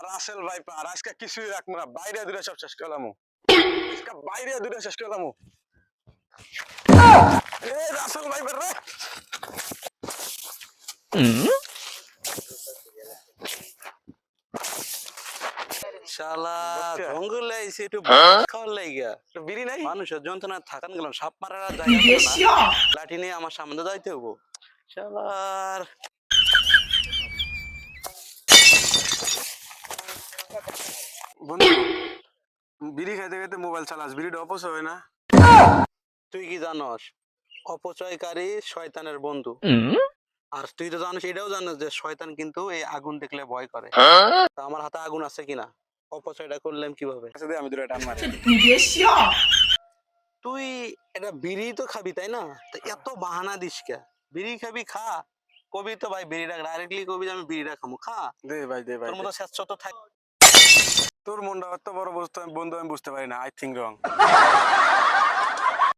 Russell viper আজকে কিছুই রাখবো না, বাইরে দূরে সব শেষ করলাম। আজকে বাইরে দূরে শেষ করলাম। এ রাসেল ভাইপার রে, শালা বুঝছে? জঙ্গলে আইছে একটু খাওয়ার লাইগা বিড়ি নাই? মানুষের যন্ত্রণা থাকান গেলাম সাপ মারার আর জায়গা ছিল না লাঠি নিয়ে আমার সামনে যাইতে হবো শালার বন্ধু, বিড়ি খাইতে খাইতে মোবাইল চালাস, বিড়িটা অপচয় হয় না? তুই কি জানস অপচয়কারী শয়তানের বন্ধু আর তুই তো জানিস এটাও জানিস যে শয়তান কিন্তু এই আগুন দেখলে ভয় করে তা আমার হাতে আগুন আছে কিনা অপচয়টা করলাম কিভাবে আচ্ছা দে, আমি দুটো টান মারি। তুই এটা বিড়ি তো খাবি তাই না তা এত বাহানা দিস কে বিড়ি খাবি খা কবি তো ভাই বিড়িটা ডাইরেক্টলি কবি যে আমি বিড়িটা খামু খা দে ভাই, দে ভাই, তোর মতো স্বেচ্ছ তো থাক তোর মনটা এত বড় বস্তু, আমি বন্ধু আমি বুঝতে পারি না। I think wrong.